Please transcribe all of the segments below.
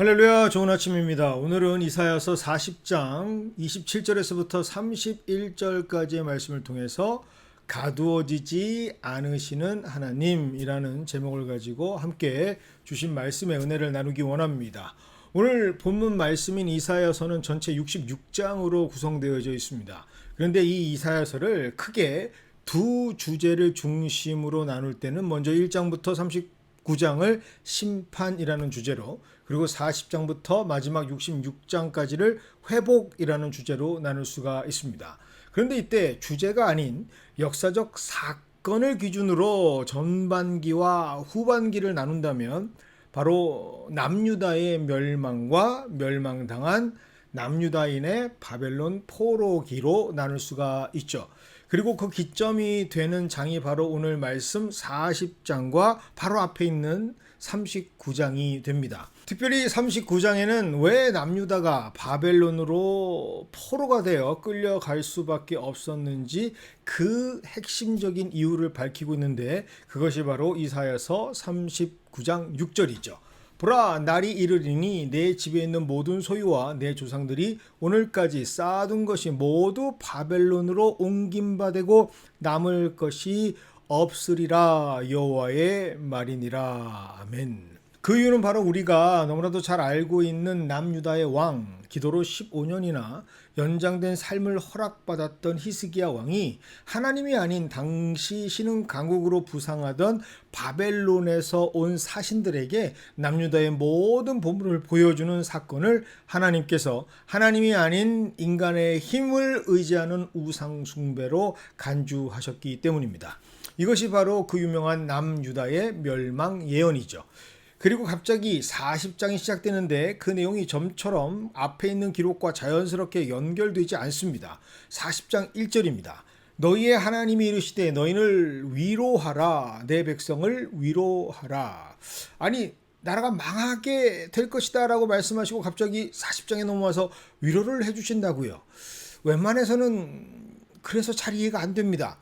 할렐루야, 좋은 아침입니다. 오늘은 이사야서 40장 27절에서부터 31절까지의 말씀을 통해서 가두어지지 않으시는 하나님이라는 제목을 가지고 함께 주신 말씀의 은혜를 나누기 원합니다. 오늘 본문 말씀인 이사야서는 전체 66장으로 구성되어져 있습니다. 그런데 이 이사야서를 크게 두 주제를 중심으로 나눌 때는 먼저 1장부터 39장을 심판이라는 주제로, 그리고 40장부터 마지막 66장까지를 회복이라는 주제로 나눌 수가 있습니다. 그런데 이때 주제가 아닌 역사적 사건을 기준으로 전반기와 후반기를 나눈다면 바로 남유다의 멸망과 멸망당한 남유다인의 바벨론 포로기로 나눌 수가 있죠. 그리고 그 기점이 되는 장이 바로 오늘 말씀 40장과 바로 앞에 있는 39장이 됩니다. 특별히 39장에는 왜 남유다가 바벨론으로 포로가 되어 끌려갈 수밖에 없었는지 그 핵심적인 이유를 밝히고 있는데, 그것이 바로 이사야서 39장 6절이죠. 보라, 날이 이르리니 내 집에 있는 모든 소유와 내 조상들이 오늘까지 쌓아둔 것이 모두 바벨론으로 옮김바되고 남을 것이 없으리라. 여호와의 말이니라. 아멘. 그 이유는 바로 우리가 너무나도 잘 알고 있는 남유다의 왕, 기도로 15년이나 연장된 삶을 허락받았던 히스기야 왕이 하나님이 아닌 당시 신흥 강국으로 부상하던 바벨론에서 온 사신들에게 남유다의 모든 보물을 보여주는 사건을 하나님께서 하나님이 아닌 인간의 힘을 의지하는 우상 숭배로 간주하셨기 때문입니다. 이것이 바로 그 유명한 남유다의 멸망 예언이죠. 그리고 갑자기 40장이 시작되는데 그 내용이 점처럼 앞에 있는 기록과 자연스럽게 연결되지 않습니다. 40장 1절입니다. 너희의 하나님이 이르시되 너희를 위로하라. 내 백성을 위로하라. 아니, 나라가 망하게 될 것이다 라고 말씀하시고 갑자기 40장에 넘어와서 위로를 해주신다고요. 웬만해서는 그래서 잘 이해가 안 됩니다.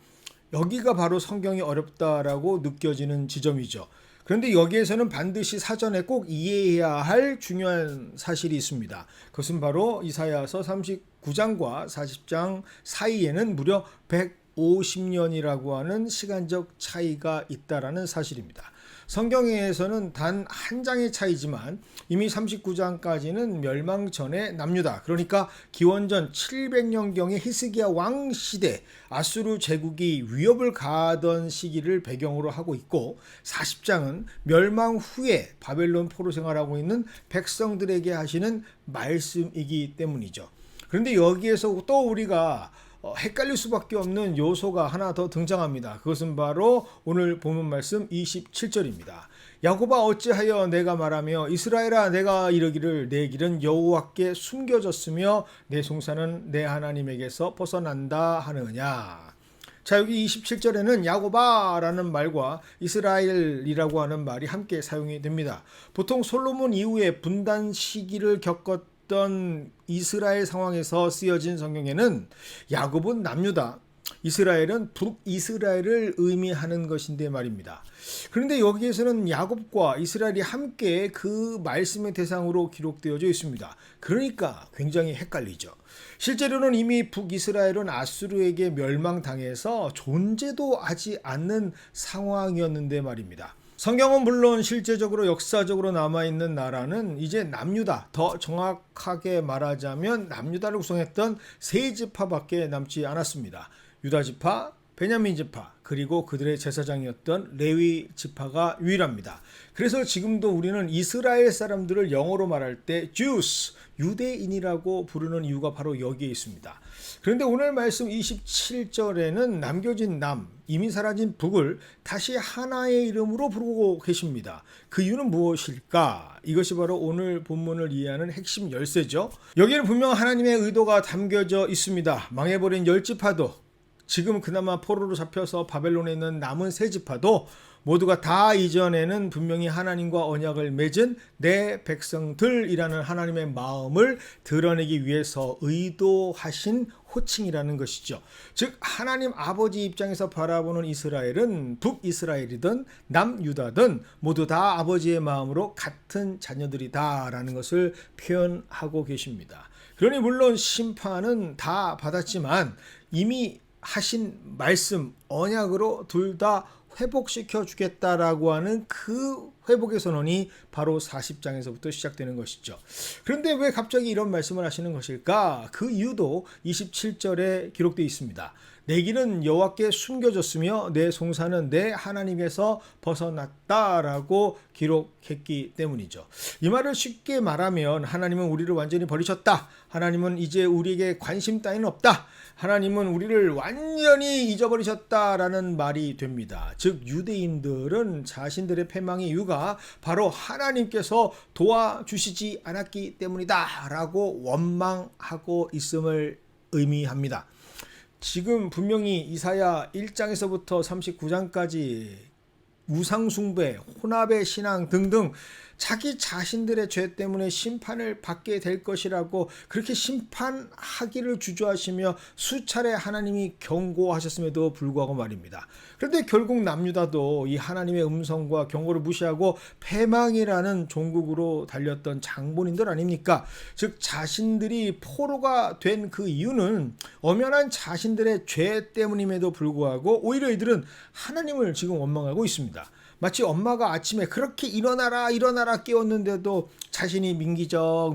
여기가 바로 성경이 어렵다라고 느껴지는 지점이죠. 그런데 여기에서는 반드시 사전에 꼭 이해해야 할 중요한 사실이 있습니다. 그것은 바로 이사야서 39장과 40장 사이에는 무려 150년이라고 하는 시간적 차이가 있다라는 사실입니다. 성경에서는 단 한 장의 차이지만 이미 39장까지는 멸망 전의 남유다, 그러니까 기원전 700년경의 히스기야 왕 시대 아수르 제국이 위협을 가하던 시기를 배경으로 하고 있고, 40장은 멸망 후에 바벨론 포로 생활하고 있는 백성들에게 하시는 말씀이기 때문이죠. 그런데 여기에서 또 우리가 헷갈릴 수밖에 없는 요소가 하나 더 등장합니다. 그것은 바로 오늘 본문 말씀 27절입니다. 야곱아, 어찌하여 내가 말하며 이스라엘아, 내가 이르기를 내 길은 여호와께 숨겨졌으며 내 송사는 내 하나님에게서 벗어난다 하느냐. 자, 여기 27절에는 야곱아라는 말과 이스라엘이라고 하는 말이 함께 사용이 됩니다. 보통 솔로몬 이후에 분단 시기를 겪었던 이스라엘 상황에서 쓰여진 성경에는 야곱은 남유다, 이스라엘은 북이스라엘을 의미하는 것인데 말입니다. 그런데 여기에서는 야곱과 이스라엘이 함께 그 말씀의 대상으로 기록되어져 있습니다. 그러니까 굉장히 헷갈리죠. 실제로는 이미 북이스라엘은 아수르에게 멸망당해서 존재도 하지 않는 상황이었는데 말입니다. 성경은 물론 실제적으로 역사적으로 남아있는 나라는 이제 남유다, 더 정확하게 말하자면 남유다를 구성했던 세 지파밖에 남지 않았습니다. 유다 지파, 베냐민 지파, 그리고 그들의 제사장이었던 레위 지파가 유일합니다. 그래서 지금도 우리는 이스라엘 사람들을 영어로 말할 때 Jews, 유대인이라고 부르는 이유가 바로 여기에 있습니다. 그런데 오늘 말씀 27절에는 남겨진 남, 이미 사라진 북을 다시 하나의 이름으로 부르고 계십니다. 그 이유는 무엇일까? 이것이 바로 오늘 본문을 이해하는 핵심 열쇠죠. 여기에는 분명 하나님의 의도가 담겨져 있습니다. 망해버린 10지파도 지금 그나마 포로로 잡혀서 바벨론에 있는 남은 세 지파도 모두가 다 이전에는 분명히 하나님과 언약을 맺은 내 백성들이라는 하나님의 마음을 드러내기 위해서 의도하신 호칭이라는 것이죠. 즉 하나님 아버지 입장에서 바라보는 이스라엘은 북이스라엘이든 남유다든 모두 다 아버지의 마음으로 같은 자녀들이다라는 것을 표현하고 계십니다. 그러니 물론 심판은 다 받았지만 이미 하신 말씀 언약으로 둘 다 회복시켜 주겠다라고 하는 그 회복의 선언이 바로 40장에서부터 시작되는 것이죠. 그런데 왜 갑자기 이런 말씀을 하시는 것일까? 그 이유도 27절에 기록되어 있습니다. 내 길은 여호와께 숨겨졌으며 내 송사는 내 하나님에서 벗어났다라고 기록했기 때문이죠. 이 말을 쉽게 말하면 하나님은 우리를 완전히 버리셨다. 하나님은 이제 우리에게 관심 따위는 없다. 하나님은 우리를 완전히 잊어버리셨다라는 말이 됩니다. 즉 유대인들은 자신들의 패망의 이유가 바로 하나님께서 도와주시지 않았기 때문이다 라고 원망하고 있음을 의미합니다. 지금 분명히 이사야 1장에서부터 39장까지 우상숭배, 혼합의 신앙 등등 자기 자신들의 죄 때문에 심판을 받게 될 것이라고 그렇게 심판하기를 주저하시며 수차례 하나님이 경고하셨음에도 불구하고 말입니다. 그런데 결국 남유다도 이 하나님의 음성과 경고를 무시하고 패망이라는 종국으로 달렸던 장본인들 아닙니까? 즉 자신들이 포로가 된 그 이유는 엄연한 자신들의 죄 때문임에도 불구하고 오히려 이들은 하나님을 지금 원망하고 있습니다. 마치 엄마가 아침에 그렇게 일어나라 깨웠는데도 자신이 민기적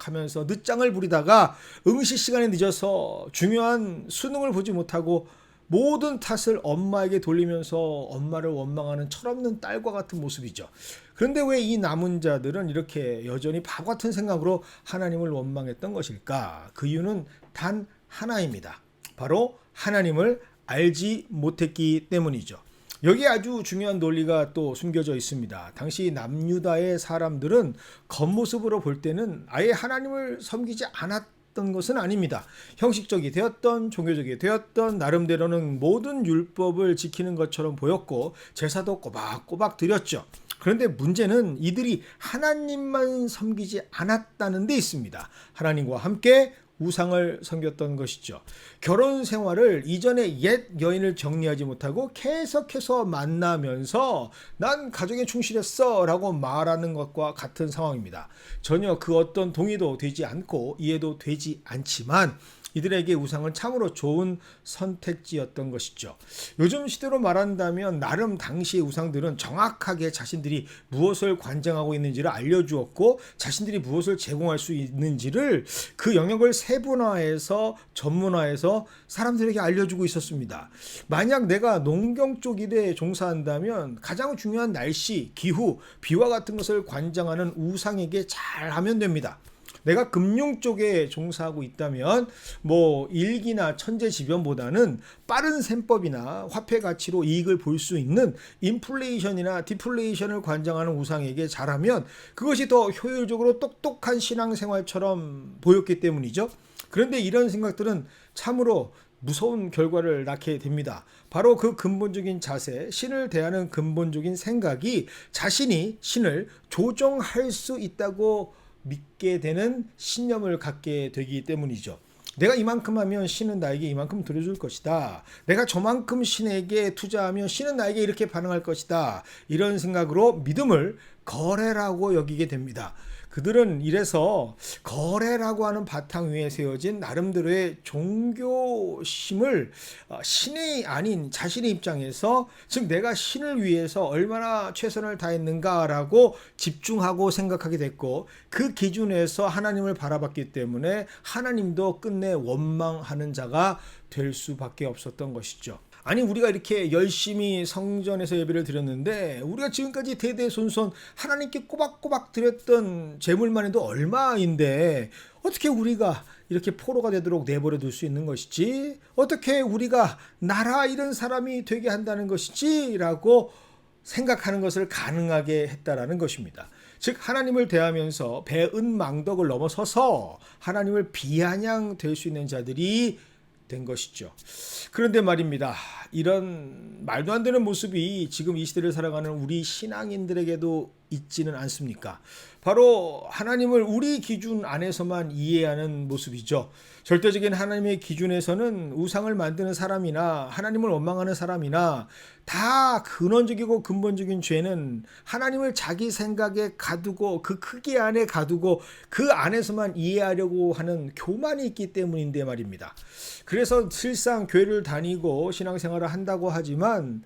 하면서 늦장을 부리다가 응시 시간에 늦어서 중요한 수능을 보지 못하고 모든 탓을 엄마에게 돌리면서 엄마를 원망하는 철없는 딸과 같은 모습이죠. 그런데 왜 이 남은 자들은 이렇게 여전히 바보 같은 생각으로 하나님을 원망했던 것일까? 그 이유는 단 하나입니다. 바로 하나님을 알지 못했기 때문이죠. 여기에 아주 중요한 논리가 또 숨겨져 있습니다. 당시 남유다의 사람들은 겉모습으로 볼 때는 아예 하나님을 섬기지 않았던 것은 아닙니다. 형식적이 되었던 종교적이 되었던 나름대로는 모든 율법을 지키는 것처럼 보였고 제사도 꼬박꼬박 드렸죠. 그런데 문제는 이들이 하나님만 섬기지 않았다는 데 있습니다. 하나님과 함께 우상을 섬겼던 것이죠. 결혼 생활을 이전에 옛 여인을 정리하지 못하고 계속해서 만나면서 난 가정에 충실했어 라고 말하는 것과 같은 상황입니다. 전혀 그 어떤 동의도 되지 않고 이해도 되지 않지만 이들에게 우상은 참으로 좋은 선택지였던 것이죠. 요즘 시대로 말한다면 나름 당시의 우상들은 정확하게 자신들이 무엇을 관장하고 있는지를 알려주었고 자신들이 무엇을 제공할 수 있는지를 그 영역을 세분화해서 전문화해서 사람들에게 알려주고 있었습니다. 만약 내가 농경 쪽 일에 종사한다면 가장 중요한 날씨, 기후, 비와 같은 것을 관장하는 우상에게 잘하면 됩니다. 내가 금융 쪽에 종사하고 있다면 일기나 천재지변보다는 빠른 셈법이나 화폐 가치로 이익을 볼 수 있는 인플레이션이나 디플레이션을 관장하는 우상에게 잘하면 그것이 더 효율적으로 똑똑한 신앙생활처럼 보였기 때문이죠. 그런데 이런 생각들은 참으로 무서운 결과를 낳게 됩니다. 바로 그 근본적인 자세, 신을 대하는 근본적인 생각이 자신이 신을 조종할 수 있다고 믿게 되는 신념을 갖게 되기 때문이죠. 내가 이만큼 하면 신은 나에게 이만큼 들어줄 것이다. 내가 저만큼 신에게 투자하면 신은 나에게 이렇게 반응할 것이다. 이런 생각으로 믿음을 거래라고 여기게 됩니다. 그들은 이래서 거래라고 하는 바탕 위에 세워진 나름대로의 종교심을 신이 아닌 자신의 입장에서 즉 내가 신을 위해서 얼마나 최선을 다했는가라고 집중하고 생각하게 됐고 그 기준에서 하나님을 바라봤기 때문에 하나님도 끝내 원망하는 자가 될 수밖에 없었던 것이죠. 아니 우리가 이렇게 열심히 성전에서 예배를 드렸는데 우리가 지금까지 대대손손 하나님께 꼬박꼬박 드렸던 재물만 해도 얼마인데 어떻게 우리가 이렇게 포로가 되도록 내버려 둘 수 있는 것이지? 어떻게 우리가 나라 잃은 사람이 되게 한다는 것이지? 라고 생각하는 것을 가능하게 했다라는 것입니다. 즉 하나님을 대하면서 배은망덕을 넘어서서 하나님을 비아냥될 수 있는 자들이 된 것이죠. 그런데 말입니다. 이런 말도 안 되는 모습이 지금 이 시대를 살아가는 우리 신앙인들에게도 있지는 않습니까? 바로 하나님을 우리 기준 안에서만 이해하는 모습이죠. 절대적인 하나님의 기준에서는 우상을 만드는 사람이나 하나님을 원망하는 사람이나 다 근원적이고 근본적인 죄는 하나님을 자기 생각에 가두고 그 크기 안에 가두고 그 안에서만 이해하려고 하는 교만이 있기 때문인데 말입니다. 그래서 실상 교회를 다니고 신앙생활을 한다고 하지만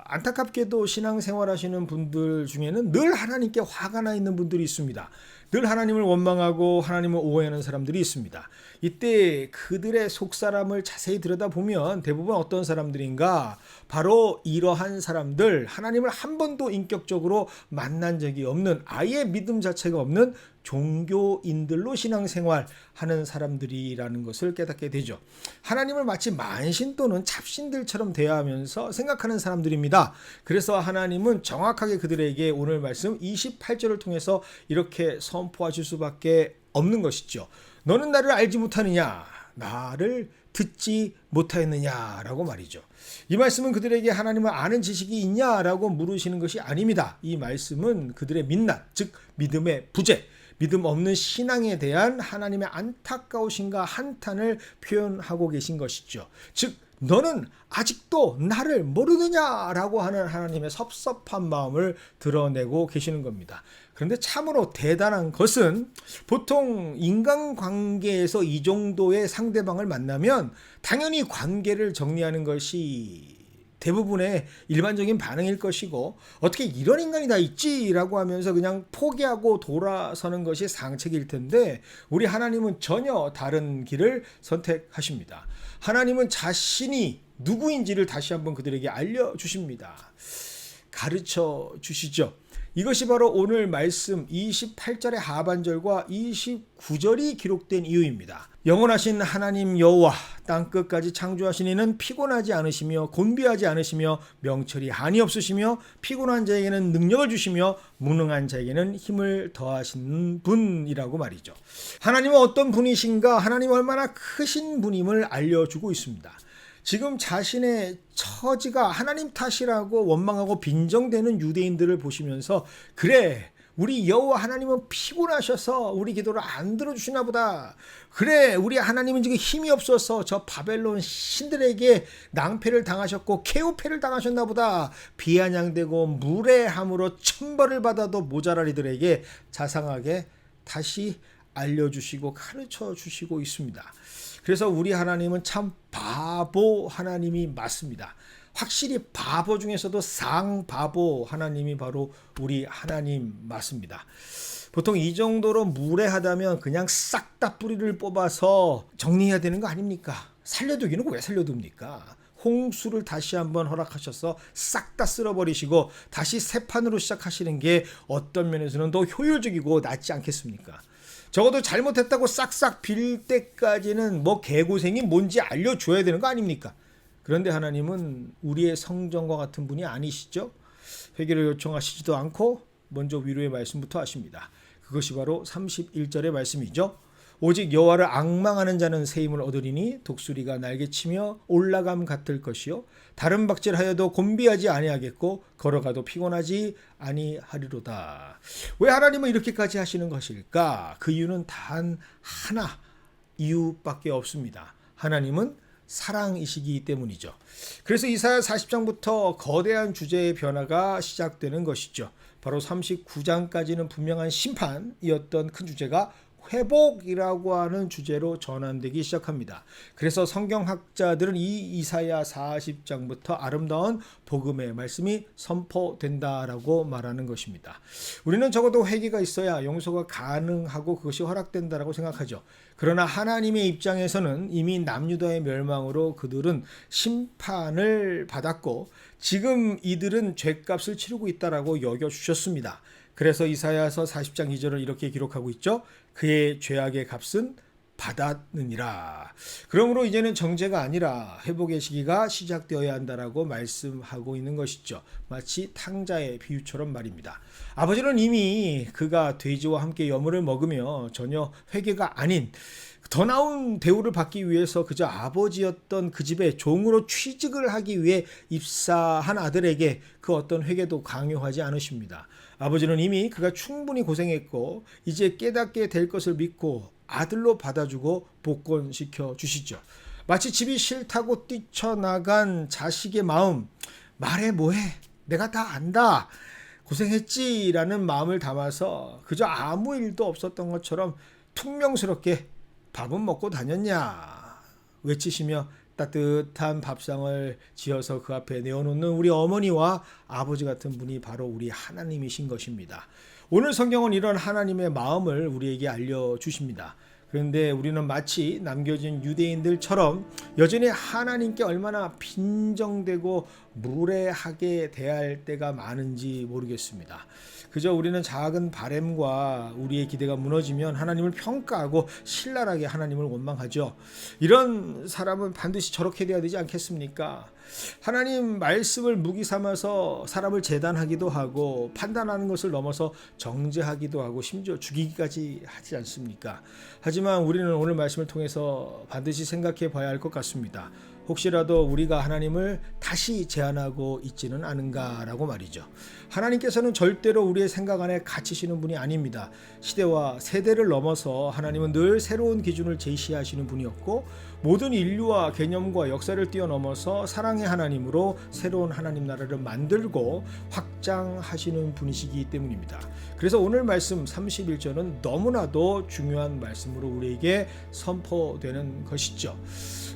안타깝게도 신앙생활 하시는 분들 중에는 늘 하나님께 화가 나 있는 분들이 있습니다. 늘 하나님을 원망하고 하나님을 오해하는 사람들이 있습니다. 이때 그들의 속사람을 자세히 들여다보면 대부분 어떤 사람들인가? 바로 이러한 사람들, 하나님을 한 번도 인격적으로 만난 적이 없는, 아예 믿음 자체가 없는 종교인들로 신앙생활 하는 사람들이라는 것을 깨닫게 되죠. 하나님을 마치 만신 또는 잡신들처럼 대하면서 생각하는 사람들입니다. 그래서 하나님은 정확하게 그들에게 오늘 말씀 28절을 통해서 이렇게 선포하실 수밖에 없는 것이죠. 너는 나를 알지 못하느냐? 나를 듣지 못하였느냐라고 말이죠. 이 말씀은 그들에게 하나님을 아는 지식이 있냐라고 물으시는 것이 아닙니다. 이 말씀은 그들의 민낯, 즉 믿음의 부재, 믿음 없는 신앙에 대한 하나님의 안타까우신가 한탄을 표현하고 계신 것이죠. 즉 너는 아직도 나를 모르느냐라고 하는 하나님의 섭섭한 마음을 드러내고 계시는 겁니다. 그런데 참으로 대단한 것은 보통 인간관계에서 이 정도의 상대방을 만나면 당연히 관계를 정리하는 것이 대부분의 일반적인 반응일 것이고 어떻게 이런 인간이 다 있지라고 하면서 그냥 포기하고 돌아서는 것이 상책일 텐데 우리 하나님은 전혀 다른 길을 선택하십니다. 하나님은 자신이 누구인지를 다시 한번 그들에게 알려주십니다. 가르쳐 주시죠. 이것이 바로 오늘 말씀 28절의 하반절과 29절이 기록된 이유입니다. 영원하신 하나님 여호와 땅끝까지 창조하신 이는 피곤하지 않으시며 곤비하지 않으시며 명철이 한이 없으시며 피곤한 자에게는 능력을 주시며 무능한 자에게는 힘을 더하시는 분이라고 말이죠. 하나님은 어떤 분이신가? 하나님은 얼마나 크신 분임을 알려주고 있습니다. 지금 자신의 처지가 하나님 탓이라고 원망하고 빈정대는 유대인들을 보시면서 그래 우리 여호와 하나님은 피곤하셔서 우리 기도를 안 들어주시나 보다. 그래 우리 하나님은 지금 힘이 없어서 저 바벨론 신들에게 낭패를 당하셨고 케오패를 당하셨나 보다. 비아냥되고 무례함으로 천벌을 받아도 모자라리들에게 자상하게 다시 알려주시고 가르쳐 주시고 있습니다. 그래서 우리 하나님은 참 바보 하나님이 맞습니다. 확실히 바보 중에서도 상바보 하나님이 바로 우리 하나님 맞습니다. 보통 이 정도로 무례하다면 그냥 싹 다 뿌리를 뽑아서 정리해야 되는 거 아닙니까? 살려두기는 왜 살려둡니까? 홍수를 다시 한번 허락하셔서 싹 다 쓸어버리시고 다시 새 판으로 시작하시는 게 어떤 면에서는 더 효율적이고 낫지 않겠습니까? 적어도 잘못했다고 싹싹 빌 때까지는 뭐 개고생이 뭔지 알려줘야 되는 거 아닙니까? 그런데 하나님은 우리의 성정과 같은 분이 아니시죠? 회개를 요청하시지도 않고 먼저 위로의 말씀부터 하십니다. 그것이 바로 31절의 말씀이죠. 오직 여호와를 앙망하는 자는 새 힘을 얻으리니 독수리가 날개치며 올라감 같을 것이요 다른 박질하여도 곤비하지 아니하겠고 걸어가도 피곤하지 아니하리로다. 왜 하나님은 이렇게까지 하시는 것일까? 그 이유는 단 하나 이유밖에 없습니다. 하나님은 사랑이시기 때문이죠. 그래서 이사야 40장부터 거대한 주제의 변화가 시작되는 것이죠. 바로 39장까지는 분명한 심판이었던 큰 주제가 회복이라고 하는 주제로 전환되기 시작합니다. 그래서 성경학자들은 이 이사야 40장부터 아름다운 복음의 말씀이 선포된다라고 말하는 것입니다. 우리는 적어도 회개가 있어야 용서가 가능하고 그것이 허락된다라고 생각하죠. 그러나 하나님의 입장에서는 이미 남유다의 멸망으로 그들은 심판을 받았고 지금 이들은 죄값을 치르고 있다라고 여겨주셨습니다. 그래서 이사야서 40장 2절을 이렇게 기록하고 있죠. 그의 죄악의 값은 받았느니라. 그러므로 이제는 정죄가 아니라 회복의 시기가 시작되어야 한다라고 말씀하고 있는 것이죠. 마치 탕자의 비유처럼 말입니다. 아버지는 이미 그가 돼지와 함께 여물을 먹으며 전혀 회개가 아닌 더 나은 대우를 받기 위해서 그저 아버지였던 그 집에 종으로 취직을 하기 위해 입사한 아들에게 그 어떤 회개도 강요하지 않으십니다. 아버지는 이미 그가 충분히 고생했고 이제 깨닫게 될 것을 믿고 아들로 받아주고 복권시켜 주시죠. 마치 집이 싫다고 뛰쳐나간 자식의 마음, 말해 뭐해, 내가 다 안다, 고생했지라는 마음을 담아서 그저 아무 일도 없었던 것처럼 퉁명스럽게 밥은 먹고 다녔냐 외치시며 따뜻한 밥상을 지어서 그 앞에 내어놓는 우리 어머니와 아버지 같은 분이 바로 우리 하나님이신 것입니다. 오늘 성경은 이런 하나님의 마음을 우리에게 알려주십니다. 그런데 우리는 마치 남겨진 유대인들처럼 여전히 하나님께 얼마나 빈정되고 무례하게 대할 때가 많은지 모르겠습니다. 그저 우리는 작은 바램과 우리의 기대가 무너지면 하나님을 평가하고 신랄하게 하나님을 원망하죠. 이런 사람은 반드시 저렇게 돼야 되지 않겠습니까? 하나님 말씀을 무기 삼아서 사람을 재단하기도 하고 판단하는 것을 넘어서 정죄하기도 하고 심지어 죽이기까지 하지 않습니까? 하지만 우리는 오늘 말씀을 통해서 반드시 생각해 봐야 할 것 같습니다. 혹시라도 우리가 하나님을 다시 제한하고 있지는 않은가라고 말이죠. 하나님께서는 절대로 우리의 생각 안에 갇히시는 분이 아닙니다. 시대와 세대를 넘어서 하나님은 늘 새로운 기준을 제시하시는 분이었고 모든 인류와 개념과 역사를 뛰어넘어서 사랑의 하나님으로 새로운 하나님 나라를 만들고 확장하시는 분이시기 때문입니다. 그래서 오늘 말씀 31절은 너무나도 중요한 말씀으로 우리에게 선포되는 것이죠.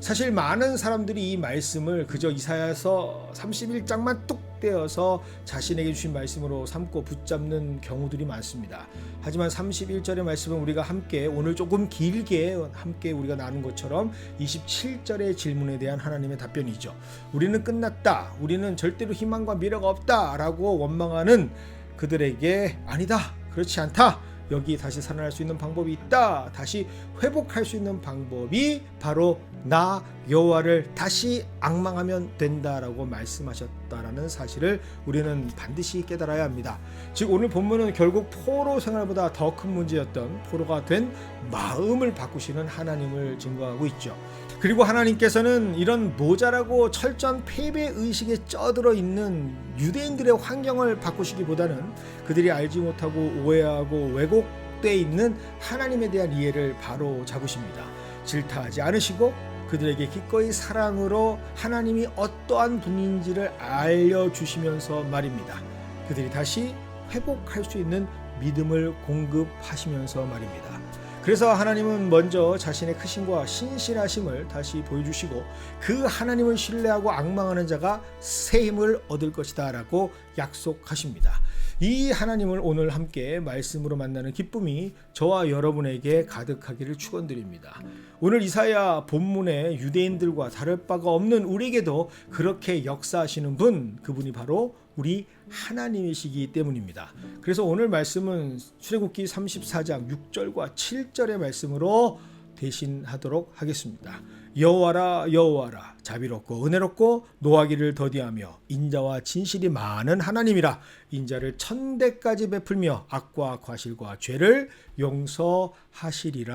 사실 많은 사람들이 이 말씀을 그저 이사야서 31장만 뚝 떼어서 자신에게 주신 말씀으로 삼고 붙잡는 경우들이 많습니다. 하지만 31절의 말씀은 우리가 함께 오늘 조금 길게 함께 우리가 나눈 것처럼 27절의 질문에 대한 하나님의 답변이죠. 우리는 끝났다, 우리는 절대로 희망과 미래가 없다 라고 원망하는 그들에게 아니다, 그렇지 않다, 여기 다시 살아날 수 있는 방법이 있다, 다시 회복할 수 있는 방법이 바로 나 여호와를 다시 앙망하면 된다라고 말씀하셨다라는 사실을 우리는 반드시 깨달아야 합니다. 즉 오늘 본문은 결국 포로 생활보다 더 큰 문제였던 포로가 된 마음을 바꾸시는 하나님을 증거하고 있죠. 그리고 하나님께서는 이런 모자라고 철저한 패배의식에 쩌들어 있는 유대인들의 환경을 바꾸시기보다는 그들이 알지 못하고 오해하고 왜곡되어 있는 하나님에 대한 이해를 바로 잡으십니다. 질타하지 않으시고 그들에게 기꺼이 사랑으로 하나님이 어떠한 분인지를 알려주시면서 말입니다. 그들이 다시 회복할 수 있는 믿음을 공급하시면서 말입니다. 그래서 하나님은 먼저 자신의 크심과 신실하심을 다시 보여주시고 그 하나님을 신뢰하고 앙망하는 자가 새 힘을 얻을 것이다 라고 약속하십니다. 이 하나님을 오늘 함께 말씀으로 만나는 기쁨이 저와 여러분에게 가득하기를 축원드립니다. 오늘 이사야 본문의 유대인들과 다를 바가 없는 우리에게도 그렇게 역사하시는 분, 그분이 바로 우리 하나님이시기 때문입니다. 그래서 오늘 말씀은 출애굽기 34장 6절과 7절의 말씀으로 대신하도록 하겠습니다. 여호와라 여호와라, 자비롭고 은혜롭고 노하기를 더디하며 인자와 진실이 많은 하나님이라, 인자를 천대까지 베풀며 악과 과실과 죄를 용서하시리라.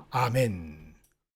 아멘.